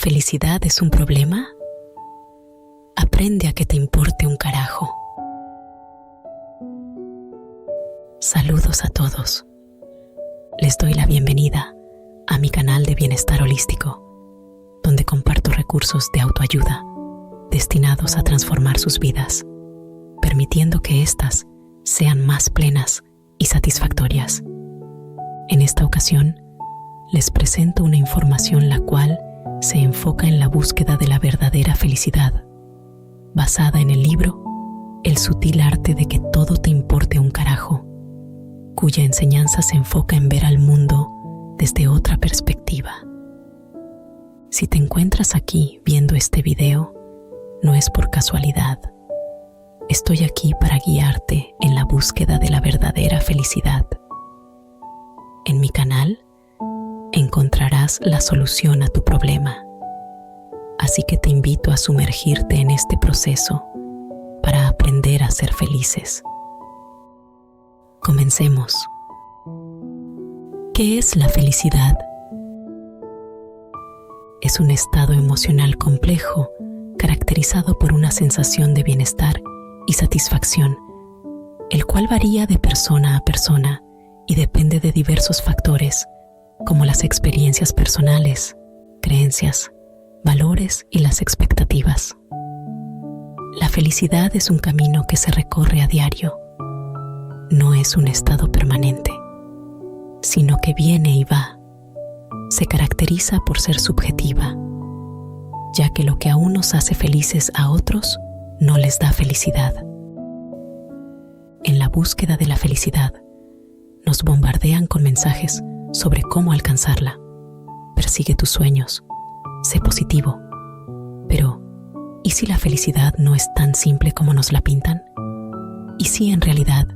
felicidad es un problema? Aprende a que te importe un carajo. Saludos a todos. Les doy la bienvenida a mi canal de Bienestar Holístico, donde comparto recursos de autoayuda destinados a transformar sus vidas, permitiendo que éstas sean más plenas y satisfactorias. En esta ocasión, les presento una información la cual se enfoca en la búsqueda de la verdadera felicidad, basada en el libro El sutil arte de que todo te importe un carajo, cuya enseñanza se enfoca en ver al mundo desde otra perspectiva. Si te encuentras aquí viendo este video, no es por casualidad. Estoy aquí para guiarte en la búsqueda de la verdadera felicidad. En mi canal encontrarás la solución a tu problema, así que te invito a sumergirte en este proceso para aprender a ser felices. Comencemos. ¿Qué es la felicidad? Es un estado emocional complejo caracterizado por una sensación de bienestar y satisfacción, el cual varía de persona a persona y depende de diversos factores, como las experiencias personales, creencias, valores y las expectativas. La felicidad es un camino que se recorre a diario. No es un estado permanente, sino que viene y va. Se caracteriza por ser subjetiva, ya que lo que a unos hace felices a otros no les da felicidad. En la búsqueda de la felicidad, nos bombardean con mensajes sobre cómo alcanzarla. Persigue tus sueños, sé positivo. Pero, ¿y si la felicidad no es tan simple como nos la pintan? ¿Y si en realidad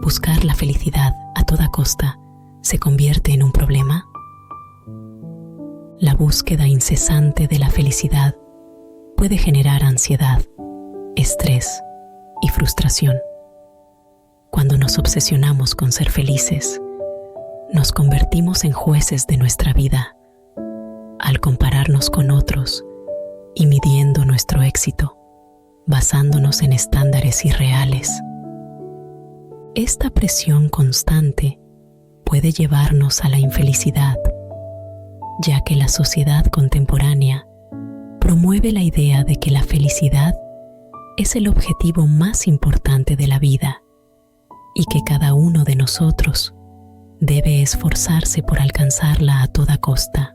buscar la felicidad a toda costa se convierte en un problema? La búsqueda incesante de la felicidad puede generar ansiedad, estrés y frustración. Cuando nos obsesionamos con ser felices, nos convertimos en jueces de nuestra vida, al compararnos con otros y midiendo nuestro éxito, basándonos en estándares irreales. Esta presión constante puede llevarnos a la infelicidad, ya que la sociedad contemporánea promueve la idea de que la felicidad es el objetivo más importante de la vida y que cada uno de nosotros debe esforzarse por alcanzarla a toda costa.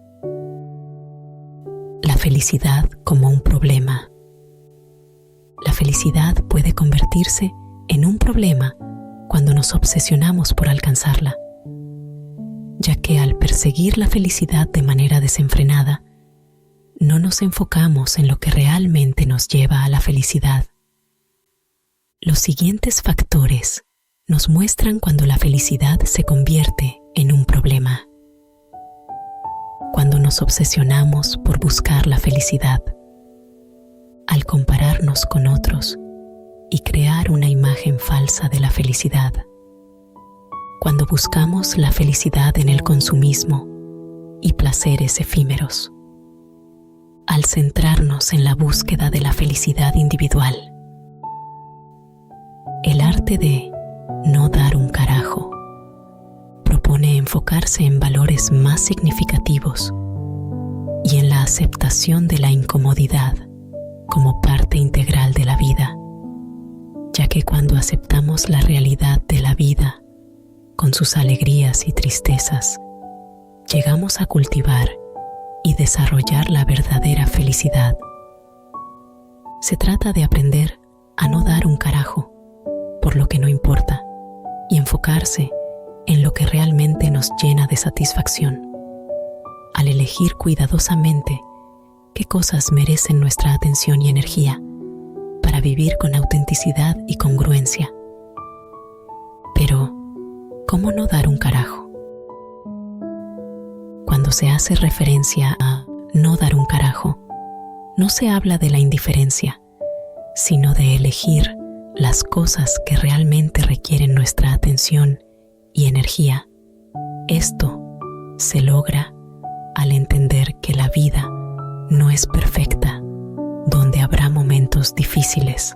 La felicidad como un problema. La felicidad puede convertirse en un problema cuando nos obsesionamos por alcanzarla, ya que al perseguir la felicidad de manera desenfrenada, no nos enfocamos en lo que realmente nos lleva a la felicidad. Los siguientes factores nos muestran cuando la felicidad se convierte en un problema. Cuando nos obsesionamos por buscar la felicidad, al compararnos con otros y crear una imagen falsa de la felicidad. Cuando buscamos la felicidad en el consumismo y placeres efímeros. Al centrarnos en la búsqueda de la felicidad individual. El arte de no dar un carajo propone enfocarse en valores más significativos y en la aceptación de la incomodidad como parte integral de la vida, ya que cuando aceptamos la realidad de la vida con sus alegrías y tristezas, llegamos a cultivar y desarrollar la verdadera felicidad. Se trata de aprender a no dar un carajo por lo que no importa y enfocarse en lo que realmente nos llena de satisfacción, al elegir cuidadosamente qué cosas merecen nuestra atención y energía para vivir con autenticidad y congruencia. Pero, ¿cómo no dar un carajo? Cuando se hace referencia a no dar un carajo, no se habla de la indiferencia, sino de elegir las cosas que realmente requieren nuestra atención y energía. Esto se logra al entender que la vida no es perfecta, donde habrá momentos difíciles,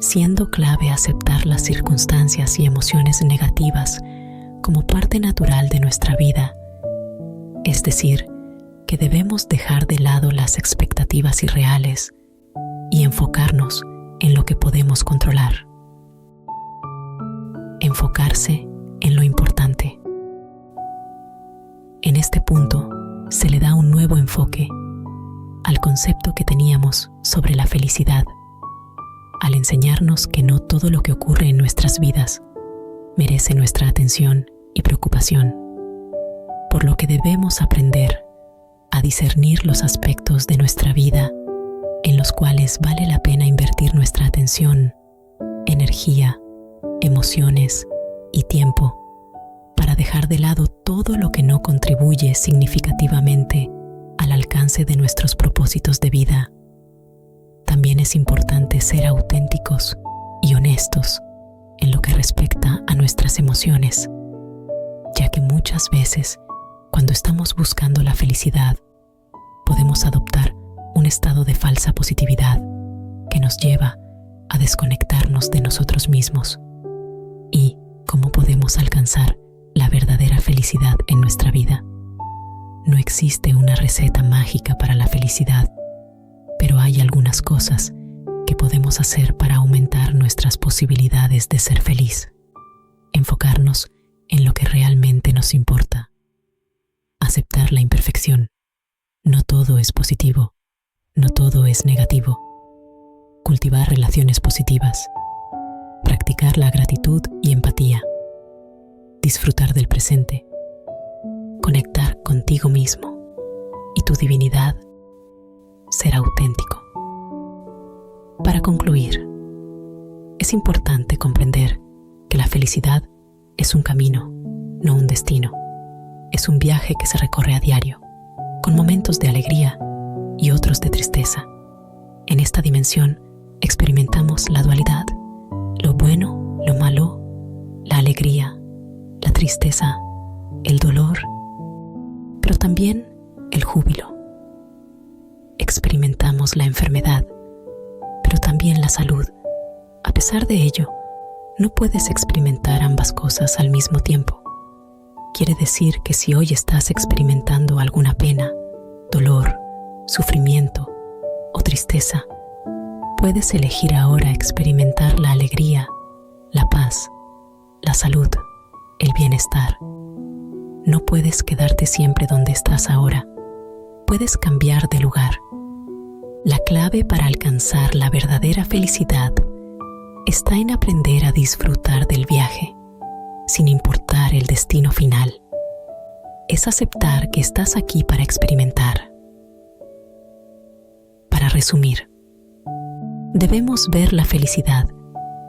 siendo clave aceptar las circunstancias y emociones negativas como parte natural de nuestra vida, es decir, que debemos dejar de lado las expectativas irreales y enfocarnos en lo que podemos controlar. Enfocarse en lo importante. En este punto se le da un nuevo enfoque al concepto que teníamos sobre la felicidad, al enseñarnos que no todo lo que ocurre en nuestras vidas merece nuestra atención y preocupación, por lo que debemos aprender a discernir los aspectos de nuestra vida en los cuales vale la pena invertir nuestra atención, energía, emociones y tiempo, para dejar de lado todo lo que no contribuye significativamente al alcance de nuestros propósitos de vida. También es importante ser auténticos y honestos en lo que respecta a nuestras emociones, ya que muchas veces, cuando estamos buscando la felicidad, podemos adoptar un estado de falsa positividad que nos lleva a desconectarnos de nosotros mismos. ¿Y cómo podemos alcanzar la verdadera felicidad en nuestra vida? No existe una receta mágica para la felicidad, pero hay algunas cosas que podemos hacer para aumentar nuestras posibilidades de ser feliz. Enfocarnos en lo que realmente nos importa. Aceptar la imperfección. No todo es positivo, no todo es negativo. Cultivar relaciones positivas. Practicar la gratitud y empatía. Disfrutar del presente. Conectar contigo mismo y tu divinidad. Ser auténtico. Para concluir, es importante comprender que la felicidad es un camino, no un destino. Es un viaje que se recorre a diario, con momentos de alegría y otros de tristeza. En esta dimensión experimentamos la dualidad, lo bueno, lo malo, la alegría, la tristeza, el dolor, pero también el júbilo. Experimentamos la enfermedad, pero también la salud. A pesar de ello, no puedes experimentar ambas cosas al mismo tiempo. Quiere decir que si hoy estás experimentando alguna pena, dolor, sufrimiento o tristeza, puedes elegir ahora experimentar la alegría, la paz, la salud, el bienestar. No puedes quedarte siempre donde estás ahora. Puedes cambiar de lugar. La clave para alcanzar la verdadera felicidad está en aprender a disfrutar del viaje, sin importar el destino final. Es aceptar que estás aquí para experimentar. Para resumir, debemos ver la felicidad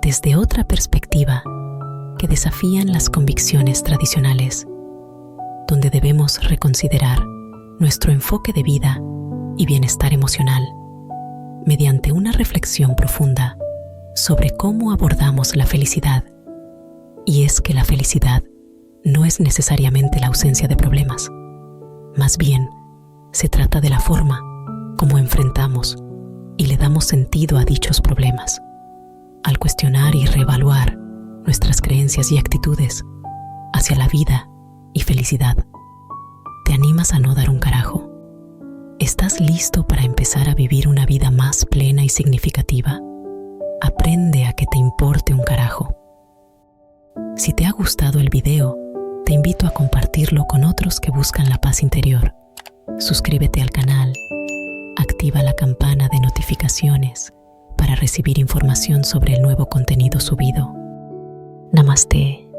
desde otra perspectiva que desafían las convicciones tradicionales, donde debemos reconsiderar nuestro enfoque de vida y bienestar emocional mediante una reflexión profunda sobre cómo abordamos la felicidad. Y es que la felicidad no es necesariamente la ausencia de problemas. Más bien, se trata de la forma como enfrentamos y le damos sentido a dichos problemas. Al cuestionar y reevaluar nuestras creencias y actitudes hacia la vida y felicidad, ¿te animas a no dar un carajo? ¿Estás listo para empezar a vivir una vida más plena y significativa? Aprende a que te importe un carajo. Si te ha gustado el video, te invito a compartirlo con otros que buscan la paz interior. Suscríbete al canal, activa la campana de notificaciones para recibir información sobre el nuevo contenido subido. Namaste.